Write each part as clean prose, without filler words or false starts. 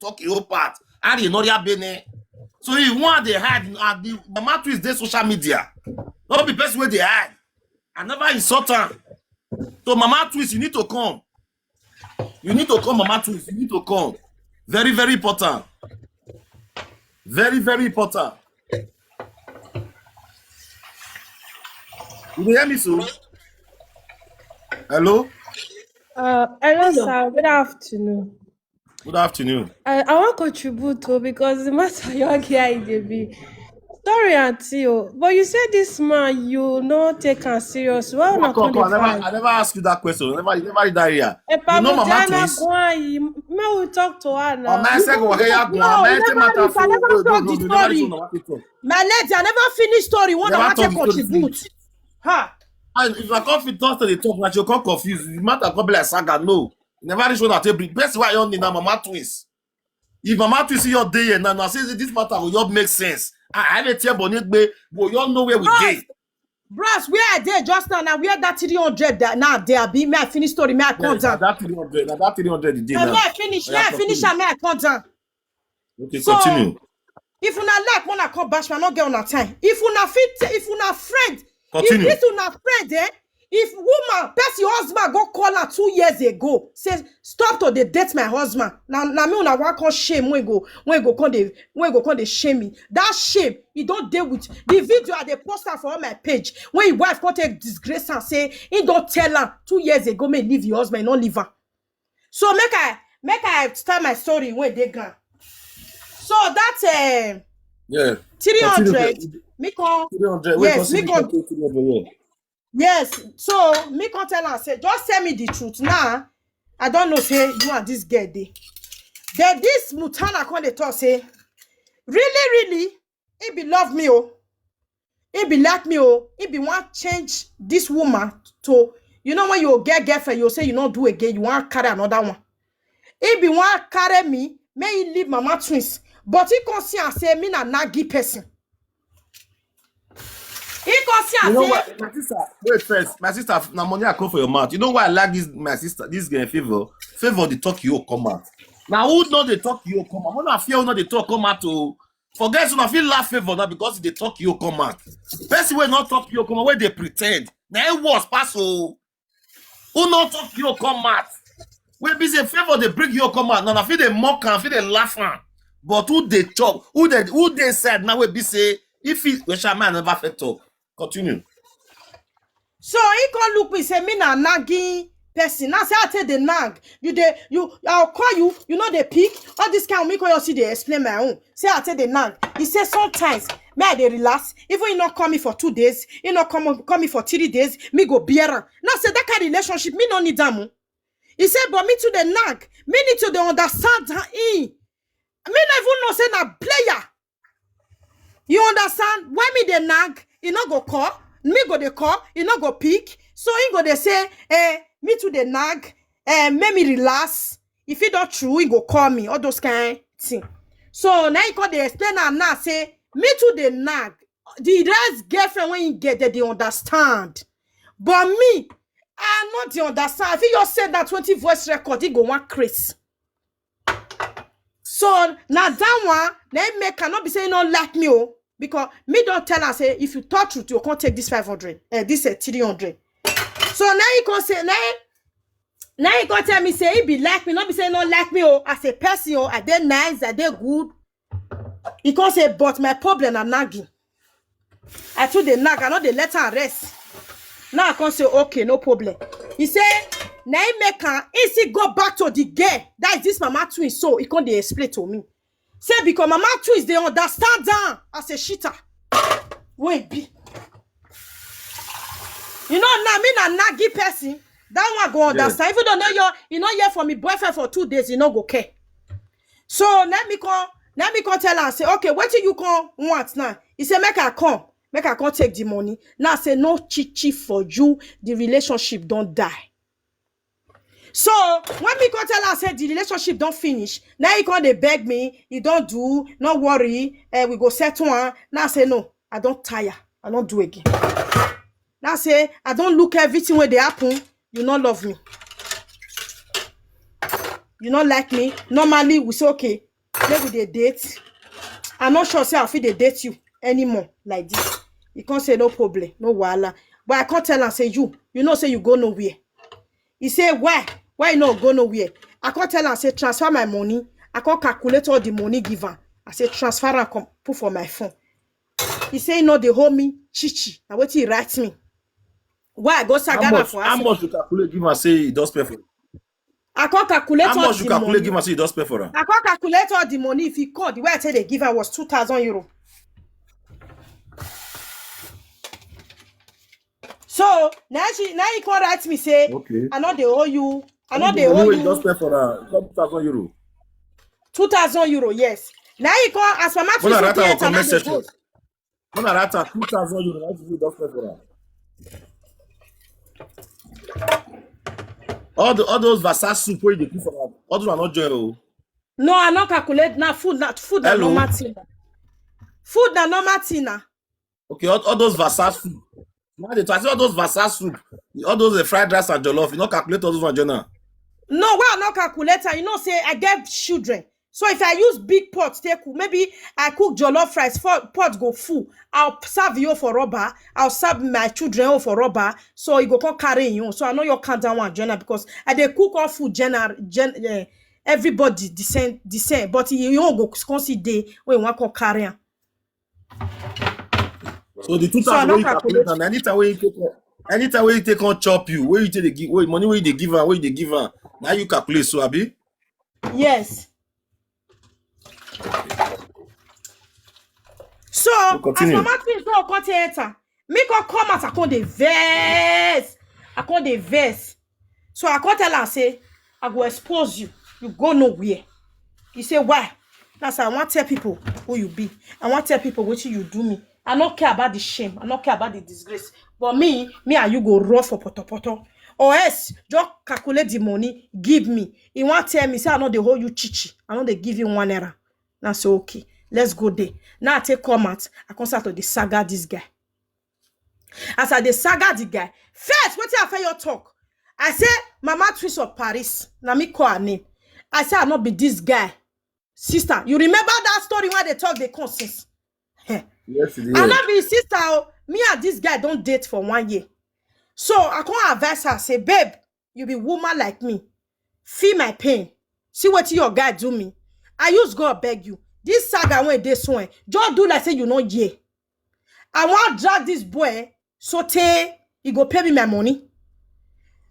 talk your part. And you know your bene. So if one they hide, and the mama twist their social media. Not be best way they hide. I never insult her. So mama twist, you need to come. You need to come, mama twist. You need to come. Very, very important. Very, very important. You hear me, so? Hello? Hello, sir. Good afternoon. Good afternoon. I want to contribute to because the matter you're here is be. Sorry, auntie, but you said this man, you not take him serious. Why not I never asked you that question. You never did that here. You know mama twist. Me will talk to her now. I never talk the story. My lady, I never finished story. One I want to contribute. Ha! And if I can't fit to the talk, that you can't confuse. The matter can't be like saga. No, never reach one at every. Best why you need now mama twist. If mama twist your day and now say this matter will not make sense. I have a table bonnet, but you all know where we get. Bros, where I did just now, we are that 300 that now there be. May I finish story? May I come down? That 300, that 300 the day now. May I finish and may I come down? Okay, so, continue. If you not like when I come back, I not get on a time. If you not fit, if you not friend, continue. If this you not friend, if woman, person husband go call her 2 years ago, says stop to the date my husband. Now me una walk on shame when go come the shame me. That shame, you don't deal with the video at the poster for my page. When your wife come take disgrace and say, he don't tell her 2 years ago, may leave your husband, not leave her. So make I start my story when they gone. So that's 300. Me come 300. Yes, me come 300. Yes, so me can't tell her, say, just tell me the truth. Now, I don't know, say, you and this girl, then this mutana come they talk, say, really, he be love me, he be like me, he be want change this woman to, you know, when you get girlfriend, you say you don't do again, you want carry another one. He be want carry me, may he leave mama twins, but he can see and say, me na naggy person. You know what, my sister? Wait first, my sister. Now money I come for your mouth. You know why I like this, my sister? This girl favor the talk you come out. Now who know the talk you come out? When I feel not the talk come out to forget. So I feel laugh favor now because they talk you come out. Person will not talk you come out where they pretend. Now it was pass who not talk you come out. We be say favor they bring you come out. Now I feel they mock and feel they laugh. But who they talk? Who they said now we be say if it we shall man never fit talk. Continue. So he can look me say me na nagging person. Now say I tell the nag. I'll call you. You know the pick. All this kind of me call you see they explain my own. Say I tell the nag. He says sometimes may they relax. Even you not come me for 2 days. You not come me for 3 days. Me go beer. Now say that kind of relationship me no need them. He said but me to the nag. Me need to the understand that me not even know say na player. You understand? Why me the nag? You not go call, me go the call, you not go pick. So he go they say, me to the nag, make me relax. If it not true, he go call me, all those kind of thing. So now he got the explain and now say, me to the nag. The rest girlfriend when you get that they understand. But me, I not the understand. If you just said that 20 voice record, he go want Chris. So now that one, then me cannot be saying no like me, because me don't tell her say if you talk truth you can't take this 500 this 300. So now you can say now you can tell me say he be like me, not be saying not like me as a person are they nice, are they good. He can say but my problem are nagging. I told the nag I know they let her rest. Now I can say okay no problem. He say now he make her easy go back to the girl that is this mama twin, so he can't explain to me. Say because mama twins they understand down as a shitter. Wait be. You know now me na naggy person. That one go understand. If you don't know you not here for me boyfriend for 2 days, you not go care. So let me come tell her and say, okay, what do you come want now? He say make I come take the money. Now I say no chichi for you, the relationship don't die. So when me come tell her say the relationship don't finish, now you come they beg me, you don't do, no worry, we go settle one. Now I say no, I don't tire, I don't do again. Now I say I don't look everything where they happen, you not love me, you not like me. Normally we say okay, maybe they date. I'm not sure say I fit dey date you anymore like this. You can't say no problem, no wahala. But I can't tell am say you know say you go nowhere. He say why you not go nowhere? I can't tell am say transfer my money. I can't calculate all the money given. I say transfer and come put for my phone. He say no, they hold me chichi. Now what he write me? Why I go Sagana for How much you calculate give and say he does pay for it? I can't calculate How all much you the calculate money. give and say he does pay for it? I can't calculate all the money. If he called, the way I tell they give her was 2,000 euro. So now he can't write me say, Okay. I know they owe you. I know they Anyway, owe he does you pay for 2,000 euro. 2,000 euro. Yes. Now he can't as my When I matter write so out and comment now they section, go. when I write out 2,000 euro, that's he does pay for that. All those Versace soup where they give for that, all those are not joy. No, I not calculate now. Food na Hello. normal thing. Food na normal thing na. Okay, all those Versace soup. Now they try all those Versace soup, all those fried rice and jollof. You not calculate all those one journal. No, well, not calculator. You know, say I get children. So if I use big pot, maybe I cook jollof rice, pot go full. I'll serve you for rubber. I'll serve my children for rubber. So you go come carry you. So I know you can't down one journal because I dey cook all food everybody the same. But you go consider when you want to carry. So the 2,000 So I where no you calculate and anytime where you take on chop you, where you take the give, where money where they give her, where they give her. Now you calculate, so abi. Yes. So as mama twins no come enter, me come out, I come the verse. I come the verse. So I come tell her say, I go expose you. You go nowhere. He say why? That's I want to tell people who you be. I want to tell people what you do me. I don't care about the shame. I don't care about the disgrace. But me and you go raw for poto. Or else, just calculate the money, give me. He want to tell me, say I know they hold you chichi. I know they give you 1 naira. Now say okay, let's go there. Now I take comment. I come start to the saga this guy. As I the saga the guy, first, what I your talk? I say, Mama Twins of Paris. Now me call her name. I say I not be this guy. Sister, you remember that story when they talk the conscience? Yes, it is. I not be sister. Me and this guy don't date for 1 year. So I can't advise her, say, babe, you be woman like me. Feel my pain. See what your guy do me. I use God beg you. This saga when they swear, just do like say you know ye. I want to drag this boy, so he go pay me my money.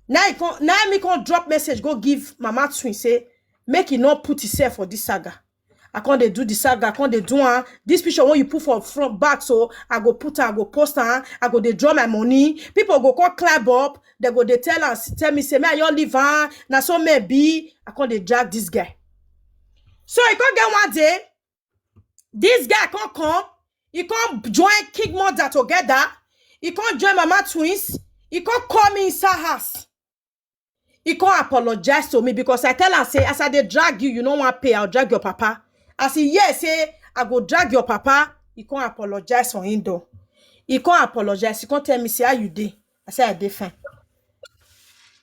Now me can't drop message, go give Mama Twin, say, make he not put himself for this saga. I can't they do the saga, I can't they do this picture when you put for front back, so I go put her, I go post her, I go they draw my money. People go call climb up, they go they tell me, say, me I you leave her, now so maybe I can't they drag this guy. So I can't get 1 day, this guy can't come, he can't join King Mother together, he can't join Mama Twins, he can't call me inside house. He can't apologize to me because I tell her, say, as I dey drag you, you don't want to pay, I'll drag your papa. As he yes, say, I go drag your papa, he can't apologize for him though. He can't apologize. He can't tell me, say, how you dey? I say, I dey fine.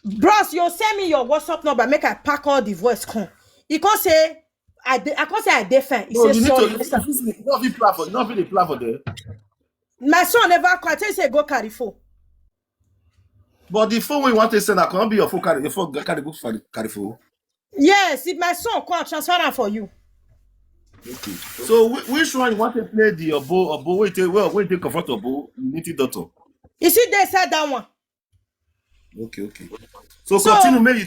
Bros, you send me your WhatsApp number, make I pack all the voice come. He can't say, I can't say I dey fine. He No, say, you sorry. need to, you don't be plan for, you don't be the plan for there. My son never call. I tell you, say, go carry phone. But the phone when you want to send, I can't be your phone carry, your phone carry go for carry phone. Yes, if my son call, transfer am for you. Okay. So which one you want to play the obo wait you take confront obo native doctor? You see, they said that one. Okay. So continue, maybe you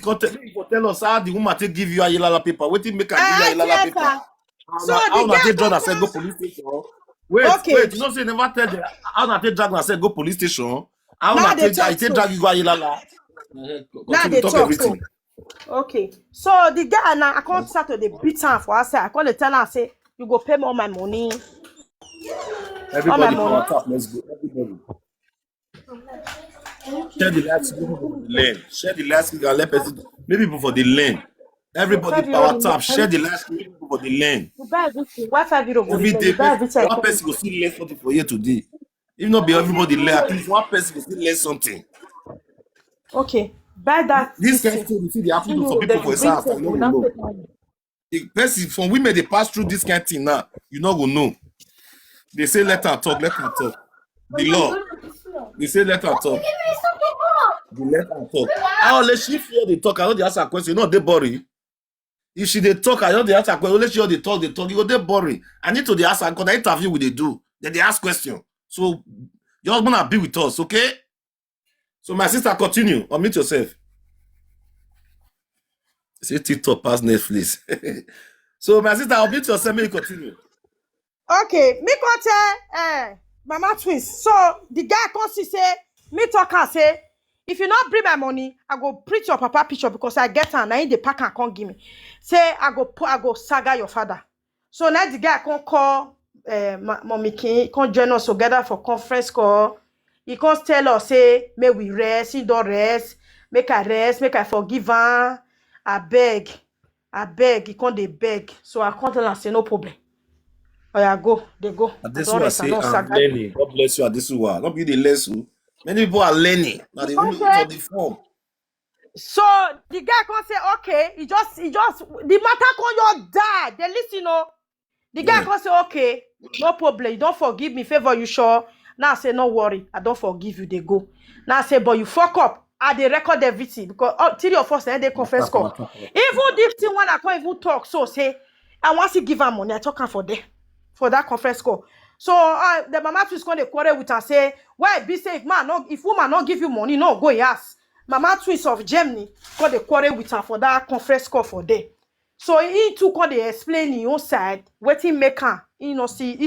tell us how the woman take give you a yellow paper. Wait till make her give you a yellow paper. So How the na guy take drag go and say come. go police station? Wait, Okay. you know say never tell them how na take drag and say go police station. How Now na they take talk so. drag you go a yellow? Now Continue they talk talk everything. so. Okay. So the guy now I can't start to the beat her for us. I can't tell her say you go pay me all my money. Everybody money. power tap, let's go. Everybody. Share the last people for the lane. Share the last and let person maybe people for the lane. Everybody power tap, share the last people for the lane. You buy everything. Why 5 euro? Every day, You buy everything. one person will still learn something for you today. If not be everybody learn, at least one person will still learn something. Okay. Buy that. This kind of thing, you see, the happen to some people for example, you know. The person from women they pass through this kind of thing now, you not go know. They say let her talk, let her talk. The law. They say let her talk. They let her talk. How let she fear they talk? I know they ask her question. You know they boring. If she they talk, I know they ask her question. Let she they talk, they talk. You go they boring. I need to they ask her because the interview will they do. Then they ask question. So your husband will be with us, okay? So my sister, continue. Unmute yourself. Say TikTok past Netflix. So my sister, unmute yourself. May you continue. Okay, me go tell Mama Twins. So the guy comes to say, me talk and say, if you not bring my money, I go print your papa picture because I get her. Now in the pack and can't give me. Say I go saga your father. So now the guy can call Mommy King, can join us together for conference call. He can tell us say, may we rest, he don't rest, make I forgive her. I beg, he can't they beg. So I can't tell her say no problem. Oh yeah, go, they go. I don't Adesua rest, I say, don't I'm saga. learning. God bless you, Adesua. Not be the less who. Many people are learning. Now they Because, look for the form. so the guy can say, okay, he just the matter can just die. They listen, oh. The guy Yeah. can say, okay, no problem. You don't forgive me, favor you sure. Now I say, no worry, I don't forgive you. They go. Now I say, but you fuck up. I they record everything because 3 or 4 they confess call. Even this thing when I can't even talk, so say I want to give her money. I talk her for that conference call. So the mama twins going to quarrel with her say, why be say if woman not give you money, no go yes. Mama twins of Germany got the quarrel with her for that conference call for day. So he took on the explain his own side, waiting make her, see, he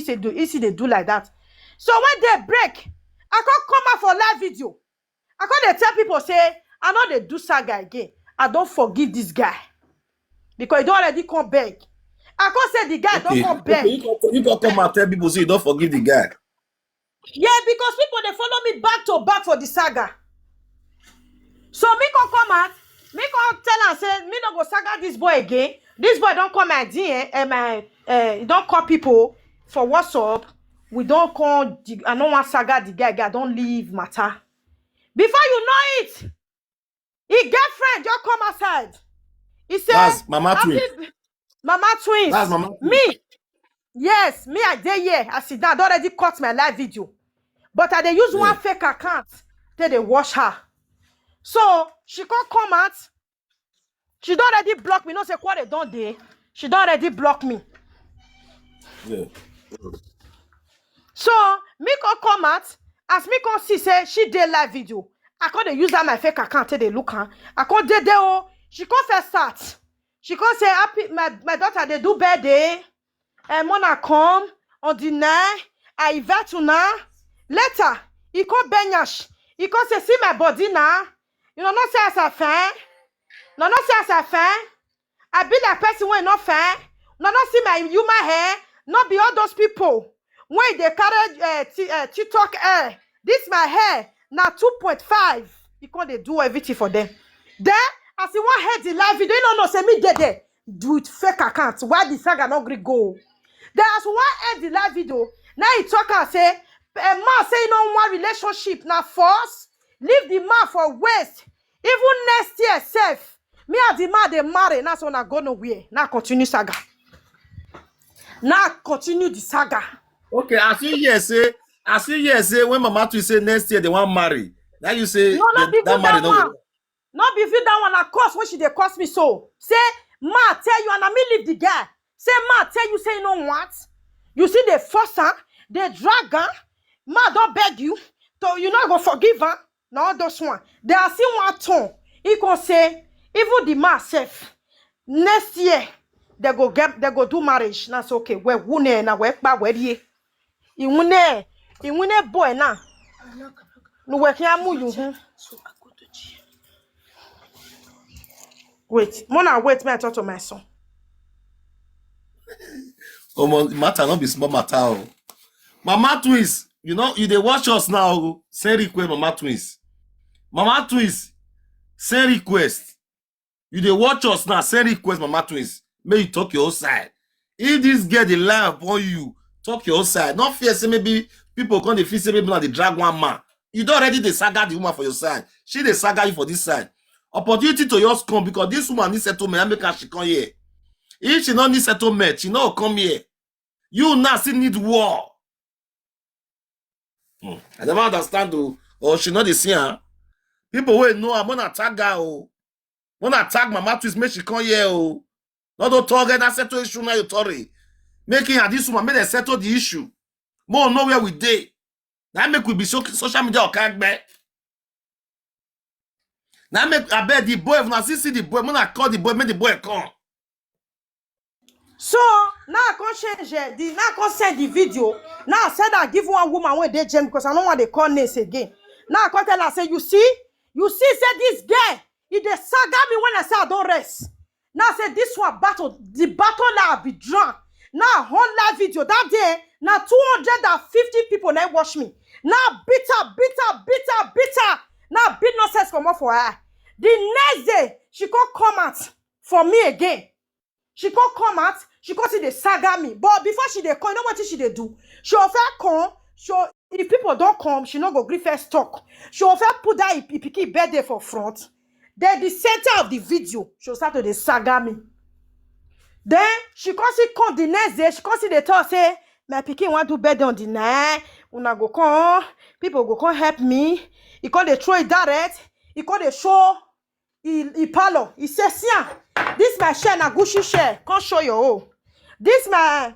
they do like that. So when they break, I can't come out for live video. I can't tell people say, I know they do saga again. I don't forgive this guy. Because he don't already come beg. I can't say the guy don't come beg. You can come and tell people say you don't forgive the guy. Yeah, because people they follow me back to back for the saga. So me can come out, me can tell and say, me don't go saga this boy again. This boy don't come my DM and he don't call people for WhatsApp. We don't call I don't want saga the guy don't leave matter. Before you know it, he girlfriend just come outside. He said, That's Mama Twins. Mama Twins. That's Mama Twins. Me. Yes, me I dey here. I see that already cut my live video. But I dey use one fake account till they wash her. So she can't come out. She don't already block me. No say what they don't dey. She don't already block me. Yeah. So me can come out. As me can see say she did live video. I can't use that my fake account till they look her. I can't dey there. Oh, she can't first start. She can't say happy my daughter they do birthday. And when I come on the night, I invite you now. Later, he come benyash. He come say, see my body now. You know, not say as a fan. No, not say as a fan. I be like person when not fan. No, not see my human hair. Not be all those people. When they carry TikTok hair. This my hair. Now 2.5. He come they do everything for them. Then, as he want head the live video, you don't know, say me there. Do it fake account. Why the saga not agree go? Then as one end the live video, now he talk and say, man say you know one relationship now force, leave the man for waste. Even next year self, me and the man they marry, now so na go nowhere. Now continue saga. Now continue the saga. Okay, I see here say when Mama Twins say next year they want marry. Now you say No, not be that marry that no one. go. Not be that one. Of course, when she they cost me so. Say, ma tell you and I me leave the guy. Say, ma tell you say you know what? You see the force her, they drag her. Ma don't beg you. So you not gonna forgive her. No, those one. They are seeing one tone. He can say, even the man self, next year, they go do marriage. That's okay. Where wune na where pa where ye. Iwune boy na. No work here you. Wait, Mona, wait, may I talk to my son. Oh, matter not be small matter. Oh. Mama Twins, you know, you they watch us now. Send request, Mama Twins. Mama Twins, send request. You they watch us now. Send request, Mama Twins. May you talk your own side. If this girl they lie upon you, talk your own side. Not fear say maybe people come they feel say maybe now they drag one man. You don't already they saga the woman for your side. She they saga you for this side. Opportunity to yours come because this woman needs settlement and make her she come here. If she not need settlement, she not come here. You now still need war. I never understand though. Or she not the same. People will know I'm gonna attack her. Oh. When I attack Mama Twist, make she come here. Oh. Not to talk that settle issue now you torry. Making her this woman make them settle the issue. More know where we dey. That make we be social media or can't be. Now make I bet the boy, if I see the boy, when I call the boy, make the boy come. So now I can change now I can send the video. Now I said I give one woman when they jam because I don't want to call names again. Now I can tell her, say, you see, said this guy, he dey saga me when I say I don't rest. Now I said this one battle, the battle now be drawn. Now whole live video that day, now 250 people now watch me. Now bitter. Now big nonsense come up for her. The next day, she come out for me again. She come out, she see the saga me. But before she dey come, you know what she dey do? She offer come, if people don't come, she not go gree first talk. She offer put that picky birthday for front. Then the center of the video, she'll start to the saga me. Then she come the next day, she see the talk say, my pikin want to birthday on the night. Una go come, people go come help me. He come they throw it direct. He come they show. He parlor. He says, yeah, this my share na Gucci share. Can't show you all. This my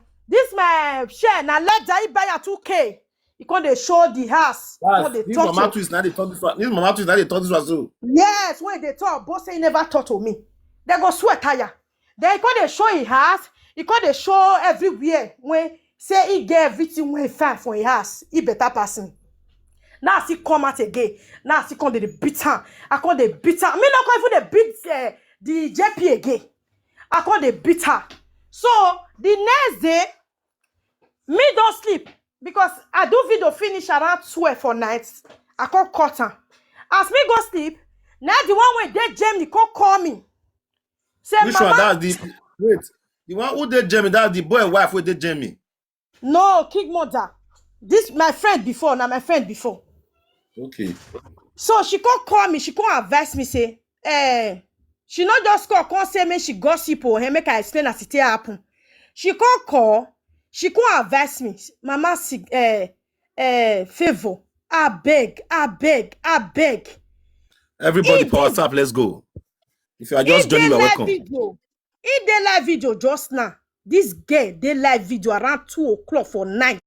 share na let Jai buy a 2K. He can't they show the house. This Mama Twist now they talk this one. This Mama Twist now they talk this one too. Yes, when they talk, boss say he never talk to me. They go sweat tire. Then he can't they show his house. He can't they show everywhere when say he get everything when he find for his house. He better person. Now she come out again. Now she come the beat her. I call the beat her. Me not call even the beat the JP again. I call the beat her. So the next day, me don't sleep because I do video finish around 12 for night. I call cut her. As me go sleep, now the one where they Jamie call me. Say, which Mama, one? That's the wait. The one who did Jamie, that's the boy wife who did Jamie. No, King Mother. This my friend before. Now my friend before. Okay. So she can't call me, she can't advise me, say, she not just call say me she gossip or hey, make I explain as it happen. She can't call, she can't advise me. Mama favor. I beg. Everybody power tap, let's go. If you are just joining, you are welcome. In the live video just now, this girl, they live video around 2 o'clock for night.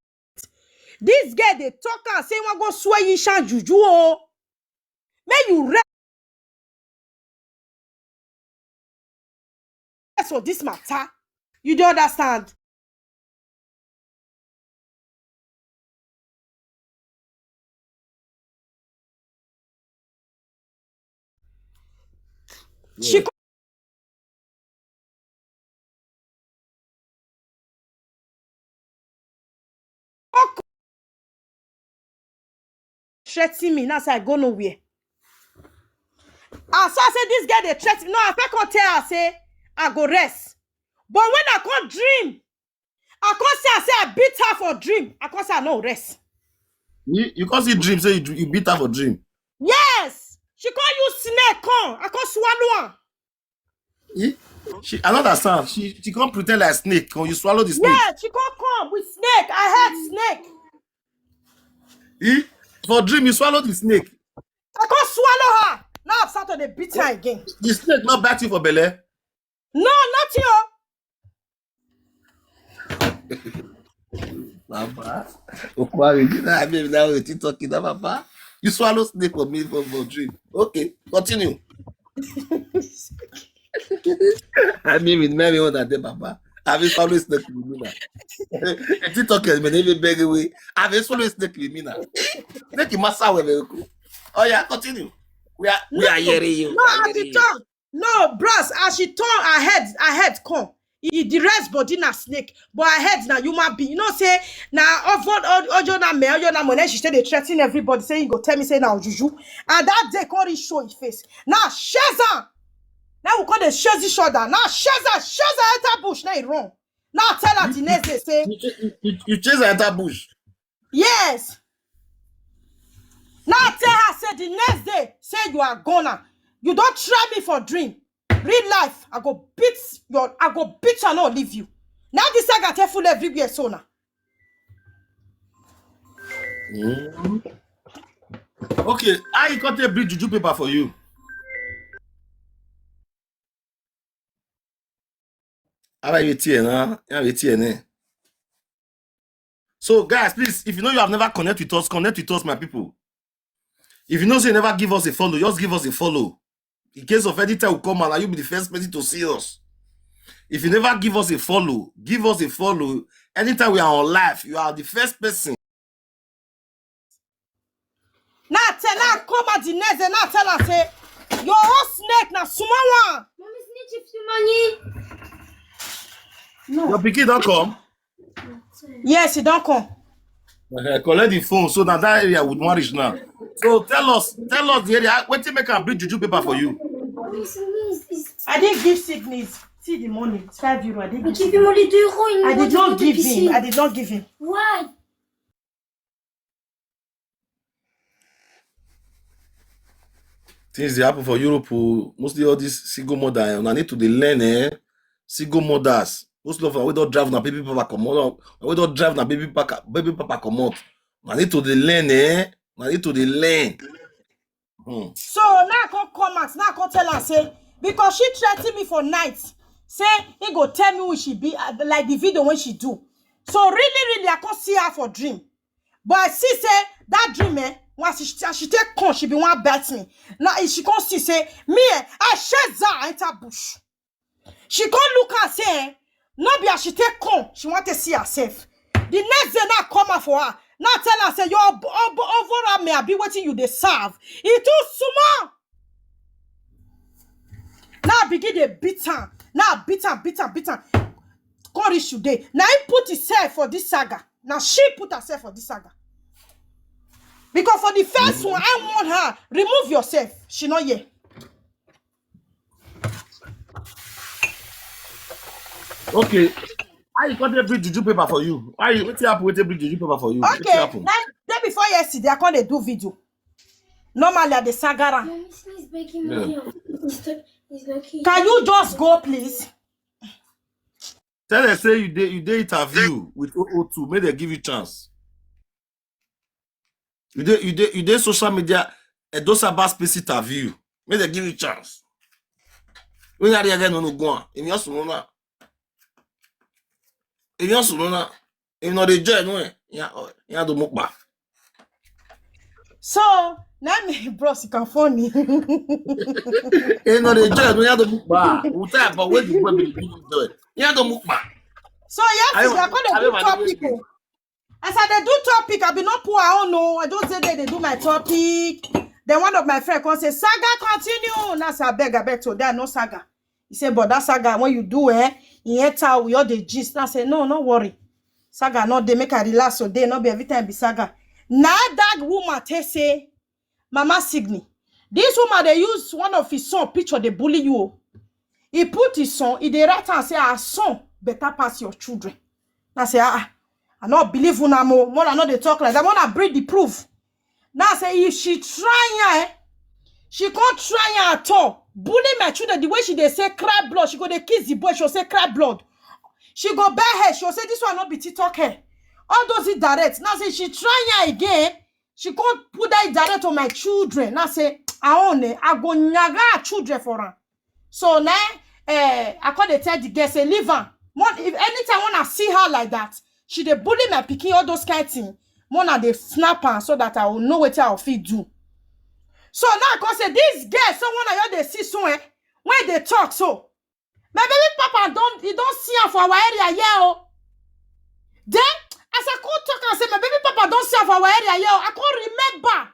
This girl, they talk and say, "We go swear you shan juju oh." May you rest for this matter. You don't understand. Yeah. She threaten me. Now say I go nowhere. And so I say this girl they threaten me. No, I can't tell her say I go rest. But when I can't dream, I can't say I beat her for dream. I can't say I no rest. You can't see dream, say you beat her for dream. Yes. She can't use snake come. I can't swallow her. I don't understand. She can't pretend like a snake. Can you swallow the snake? Yeah, she can't come with snake. I had snake. For dream, you swallow the snake. I can't swallow her. Now I've started to beat her again. The snake not bite you for belly? No, not you. Papa. Papa. You swallow snake for me for dream. Okay, continue. I mean, with me on that day, Papa. I've been swallowing snake with me now. TikTok has been even begging away. I've been swallowing snake with me now. Snake in Massa will very cool. Oh yeah, continue. We are hearing you. No, as she talk. No, bros, as she talk, her head come. The rest body na snake, but her head na human being. You know, say na ojo na me, ojo na money. She said they threaten everybody, saying go tell me say now juju. And that day can't show his face. Now Sheza. Now we call the Shezi shoulder. Now Sheza enter bush. Now he wrong. Now tell her the next day say you chase her enter bush. yes. Now tell her say the next day say you are gonna. You don't try me for dream. Real life, I go beat you and not leave you. Now this saga tell full everywhere so now. Okay, I got a bring juju paper for you. How are you here? So guys, please, if you know you have never connect with us, my people. If you know you never give us a follow, just give us a follow. In case of any time we come and you'll be the first person to see us. If you never give us a follow, give us a follow. Anytime we are on live, you are the first person. Now come at the next and now tell us say your own snake now small one. Mommy snitch if you money. No. Your pikin don't come. Yes, he don't come. Collect the phone so that area would not reach now. So tell us the area. Wait till make a bring juju paper for you. I didn't give sickness. See the money, it's €5. I didn't give him. I did not give him. I did not give him. Why? Things they happen for Europe, mostly all these single mothers. I need to learn, single mothers. Most of them we don't drive na baby papa come out. We don't drive na baby papa come out. I need to learn, I need to learn. So now I come out, now I tell her say because she threatened me for night. Say he go tell me who she be, like the video when she do. So really, I can't see her for dream. But I see say that dream, once she take con, she be one bet me. Now she can't see say me, I share that enter bush. She can't look and say, no be as she take con, she want to see herself. The next day now come out for her. Now tell her say your overall me I be waiting you they serve. It too small. Now I begin to beat her. Now beat her. Come reach today. Now he put himself for this saga. Now she put herself for this saga. Because for the first one, I want her, remove yourself. She not here. Okay. I got a bring juju paper for you. Why what's happen with a bring juju paper for you? Okay. Then before yesterday, I can't do video. Normally at the saga. He's begging money. Can you just go, please? Tell her say you did interview with O2. May they give you chance. You did social media and those about space interview. May they give you chance. When are you again on go? In your sumona. In your sumona. In no the joy no. Ya do mukba. So now me bros you can phone me. In no the joy no ya do mukba. Uta but where the boy be joy. Ya do mukba. So yes, I gonna do topic. As I do topic, I be not poor. I don't know. I don't say they do my topic. Then one of my friends come say, saga continue. Now say I beg to there no saga. He said, but that saga when you do in enter we all the gist. I say, no worry. Saga not they make her relax so they not be every time be saga. Now that woman they say, Mama Signy. This woman they use one of his son picture they bully you. He put his son, he dey write and say, our son better pass your children. I say, I not believe una more I know they talk like that. I wanna bring the proof. Now I say if she try she can't try at all. Bully my children the way she they say cry blood. She go they kiss the boy, she'll say cry blood. She go bare her, she'll say this one not be TikTok hair. All those is direct. Now say she try again, she can't put that direct on my children. Now say I go nyaga children for her. So now I call the tell the girl say leave her. If anytime when I see her like that, she dey bully my pikin, all those kind of things. Mona dey snap her so that I will know what I will fit do. So now I can say this girl, someone I hear they see so when they talk so. My baby papa don't see her for our area here. Then as I could talk and say my baby papa don't see her for our area here. I can't remember.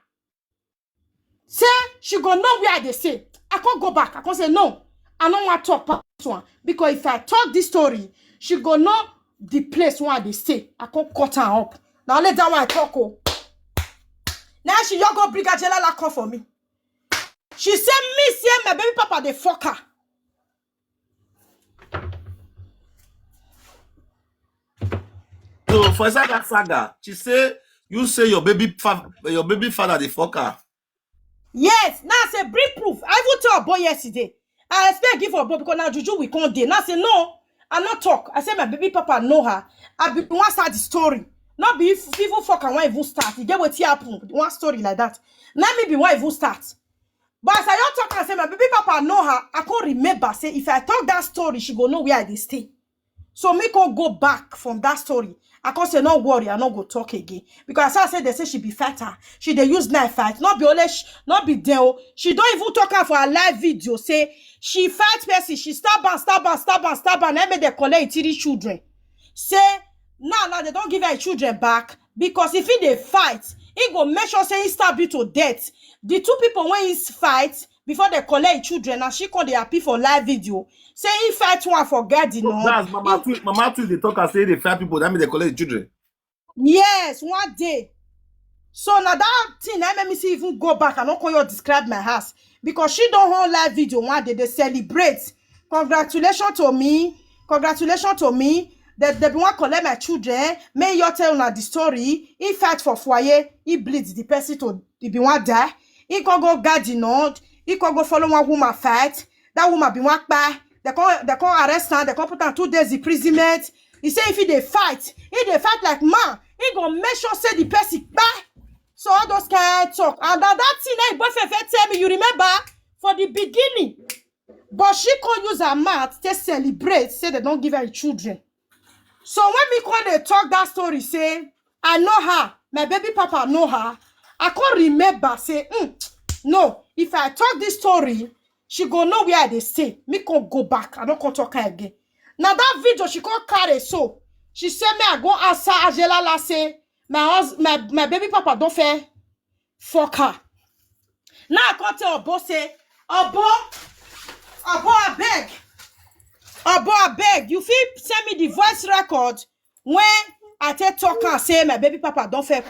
Say she go know where they say. I can't go back. I can't say no. I don't want to talk about this one. Because if I talk this story, she go know the place where they stay. I can't cut her up. Now let that one talk. Now she just go bring a jelala call for me. She said me say my baby papa the fuck her. So for that saga, she say you say your baby father the fucker. Yes, now I say bring proof. I will tell a boy yesterday. I expect give for both because now Juju we can't dey. Now I say no, I not talk. I say my baby papa know her. I be one start the story. Not be if people fuck and one even start. You get what happen? One story like that. Now me be one even start. But as I don't talk and say my baby papa know her, I can't remember. Say if I talk that story, she go know where I dey stay. So me can go back from that story. I can say no worry, I not go talk again. Because as I said, they say she be fatter. She they use knife fight. Not be only not be there. She don't even talk her for a live video. Say she fight person. She stab and I made they collect 3 children. Say now they don't give her children back because if he they fight, he go make sure say he stab you to death. The 2 people when he fight before they collect children and she can they happy for live video. Say he fight one for God, you know. That's Mama Twist, they talk and say they fight people, that means they collect children. Yes, one day. So now that thing, I made me see even go back and not call you describe my house. Because she don't hold live video one day, they celebrate. Congratulations to me. Congratulations to me. They be want collect my children. May you tell now the story. He fight for foyer. He bleeds the person to be one die. He can go garden out. He can go follow one woman fight. That woman be one by. They can arrest her. They can put her 2 days imprisonment. He say if they fight like man, he gonna make sure say the person back. So all those kind of talk. And that thing that boyfriend tell me, you remember for the beginning. But she can't use her mouth to celebrate, say they don't give her children. So when me come they talk that story, say I know her, my baby papa know her. I can't remember say no. If I talk this story, she go know where they stay. Me can't go back. I don't can talk her again. Now that video she can't carry so. She said me I go ask her Angela la say my baby papa don't fair fuck her. Now I can't tell Obo say Obo I beg. You feel send me the voice record when I talk and say my baby papa don't fair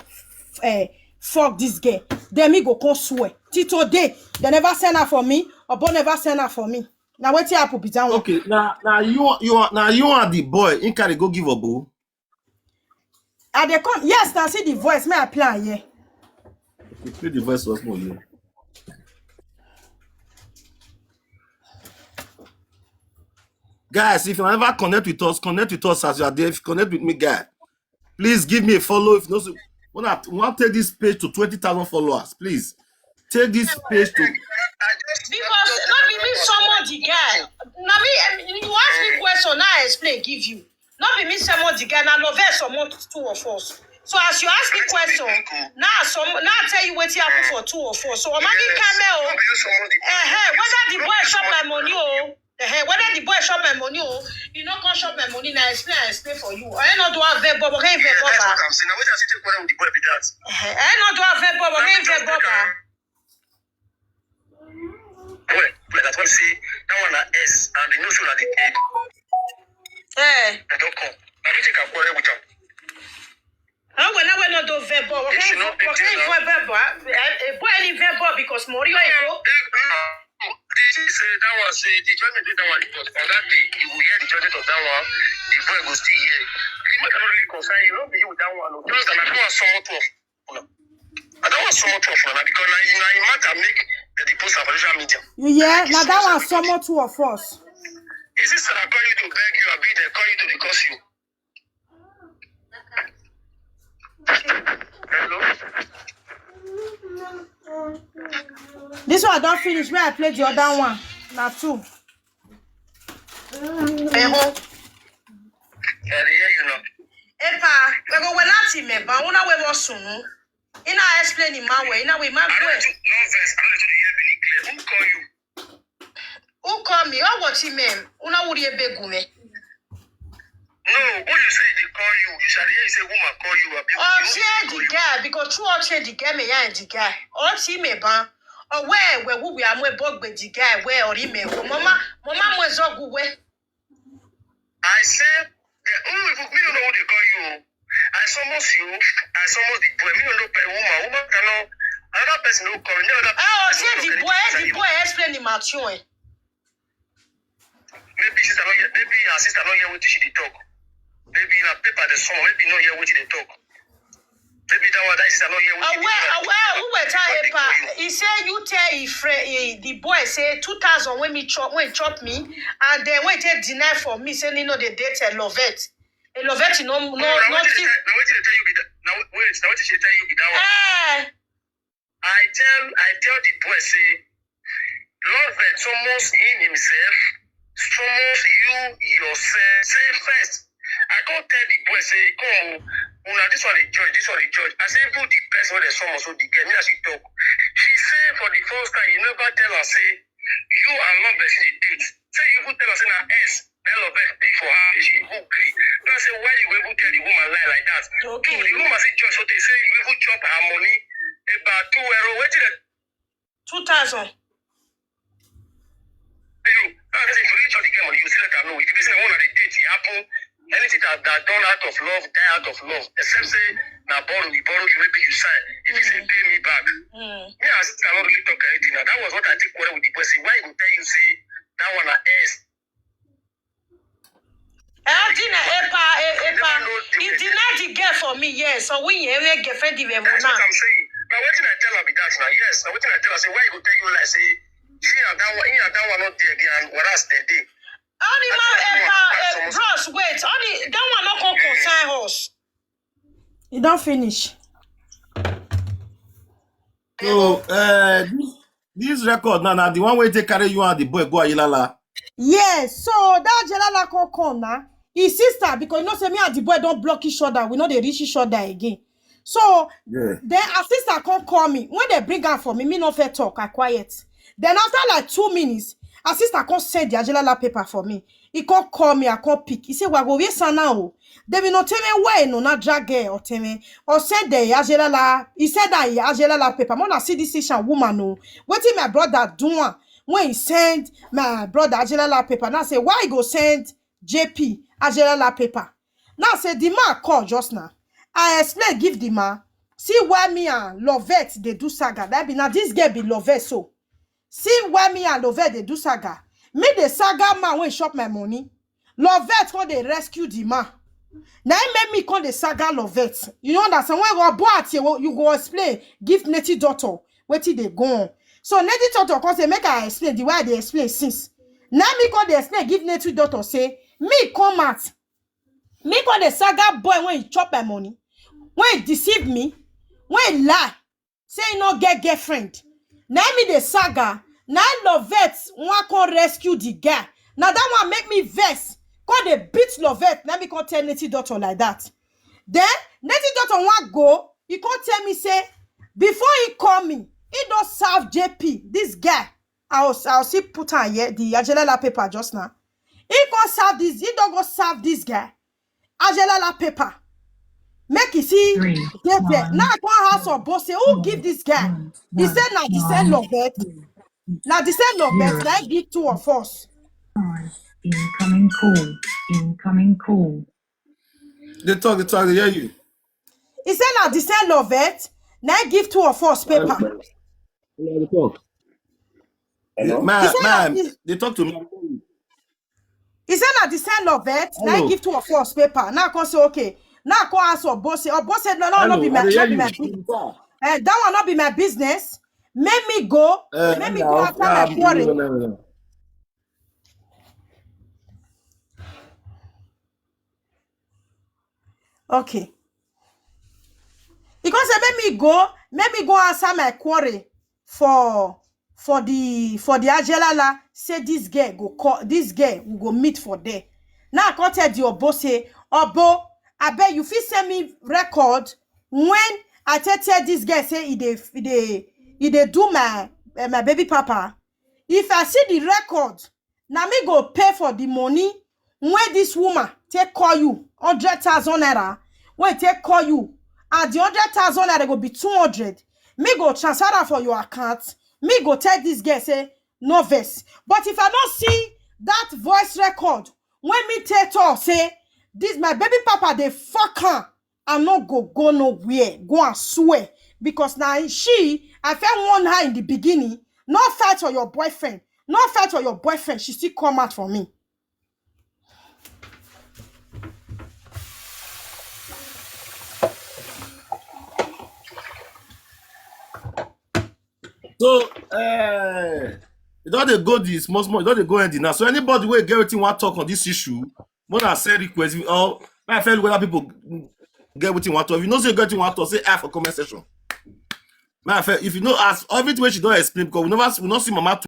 fuck this girl. Then me go come swear. Till today, they never send her for me. Obo never send her for me. Now wait till I put it down. Okay, now you are the boy. In can go give a boo. And they come, yes, now see the voice. May I play here? You play the voice was more here. Guys, if you ever connect with us as you are there. If you connect with me, guy, please give me a follow. If you want to take this page to 20,000 followers, please take this page to. Because not be me somebody guy. Now me, you ask me question, now I explain, give you. Not be me somebody guy. Now love someone 2 of us. So as you ask me question, now I tell you what you happen for 2 of us. So I'm camel. Whether the boy shop my money whether the boy shop my money you not come shop my money. Now I explain for you. I not do have verbal, but can't verbal. I'm saying now what does it take one of the boy be that? I not do have verbal, but can't verbal. Well, that's what say that one are S and the notion at the end. I don't come. I don't think I quarrel with them. How when I not do verbal, what kind of verbal? Boy, any verbal because Morio go. This is that one say the judgment that one because on that day you will hear the judgment of that one. The boy will still hear. You might not really concern you. Don't be with that one. Just that I don't want someone to. I don't want someone to because now you matter make the post on social media. Yeah, now that one someone 2 of us. Is this that I call you to beg you or be they call you to discuss you? Hello? This one I don't finish. Where I played the other one. Now 2. Yeah, you know. Epa, we go when I see me, but when I was soon. In I explain in my way. Now we might go. No verse. I don't know the clear. Who call you? Who call me? Oh, what's him name? Una would you beg me? No, what you say they call you. You shall hear you say woman call you. Oh, change the guy because true or change the guy me and the guy. Or see me ban. Or where we are more bug with the guy where or email. Mama was all good way. I said we don't know what they call you. I summons you. I summons the boy. Me don't know a woman. Woman cannot. Another person who call. Oh, say the boy explain the mature. Maybe sister not hear. Maybe her sister not hear what she talk. Maybe in a paper the song. Maybe not hear what they talk. Maybe that one that is not here. Who were telling he said you tell the boy say 2000 when chop me, and then when they deny for me, say you know they date a Lovette. A Lovette no. Now what did she tell you? Now wait, now what did she tell you? That one. I tell the boy say Lovette almost in himself, almost you yourself. Say first. I can't tell the boy say come. This one the judge. I say even the person where the son also the girl, me as she talk. She say for the first time, you never tell her say you and Lovette she date. Say you even tell her say na S, then Lovette pay for her, she even agree. Now say why you even tell the woman lie like that? Okay. The woman say judge, so they say you even chop her money about €2. Wait till 2,000. You, if you reach out the game money, you still let her know. If this is the one that they date, it happen. Anything that done out of love, die out of love. Except say, now borrow you, maybe you sign. If you say pay me back. Me as I cannot really talk anything. Now that was what I think quarrel with the person. Why you tell you say that one at S? He denied the girl for me, yes. So we have a girlfriend. That's what I'm saying. Now what did I tell her with that now? Yes. Now what did I tell her? Say why you tell you like say she and that one not there again. What else they did? Bros, wait. That one not going to concern us. You don't finish. So this record now the one way they carry you and the boy go Ayilala. Yes, so that Jelala come now. His sister, because you know say me and the boy don't block each other. We know they reach each other again. So then her sister can't call me. When they bring her for me no fair talk, I quiet. Then after like 2 minutes, her sister can't send the Jelala paper for me. He can't call me, I can't pick. He said, well, go yes now. They will not tell me where no not drag or tell me or said the Ajelala. He said that Ajelala paper. Mona see this Asian woman no. What did my brother do when he sent my brother Ajelala paper? Now say why he go send JP Ajelala paper? Now say the man call just now. I explain give the man. See why me and Lovette they do saga. That be now this girl be Lovette so. See why me and Lovette they do saga. Me the saga man when shop my money. Lovette when they rescue the man. Now it make me call the saga Lovette. You know understand when you go at you go explain. Give native daughter where till they go on. So native daughter come say make I explain the way they explain since. Now me call the explain give native daughter say me come out. Me call the saga boy when he chop my money. When he deceive me. When he lie. Say he no get girlfriend. Now me the saga. Now Lovette want to rescue the guy. Now that one make me vex. Cause they beat Lovette. Now me can't tell native daughter like that. Then native daughter want go. He can't tell me say before he call me, he don't serve JP. This guy. I'll see put on here the Ajelala paper just now. He can't serve this. He don't go serve this guy. Ajelala paper. Make you see get there. Now I can't house or boss say who give this guy. He said now the same Lovette. Now the same Lovette. Now I give 2 of us. Incoming call. Incoming call. They talk, they hear you. He said now the same Lovette. Now I give 2 of us paper. They talk. Man, they talk to me. He said now the same Lovette. Now I give 2 of us paper. Now I can say okay. Now I can ask or boss say said no not be my business. That one not be my business. Make me go. Make me go after my quarry. No. Okay. Because make me go answer my query for the Ajelala. Say this girl go call this girl will go meet for there. Now I can't tell the Obo say Obo, I bet you fit send me record when I tell this girl say he dey do my baby papa. If I see the record, now me go pay for the money when this woman take call you 100,000 naira. When take call you, and the 100,000 naira go be 200. Me go transfer that for your account. Me go tell this girl say no verse. But if I don't see that voice record, when me tell her say this my baby papa they fuck her, I not go nowhere. Go and swear because now I felt warn her in the beginning. Not fight for your boyfriend. Not fight for your boyfriend. She still come out for me. So you don't dey go this small, you don't dey go ending now. So anybody wey get wetin wan talk on this issue, more than send request or my friend whether people get wetin wan talk. If you know say you get wetin wan talk, say for comment section. My friend, if you know ask everything wey she don explain, because we not see mama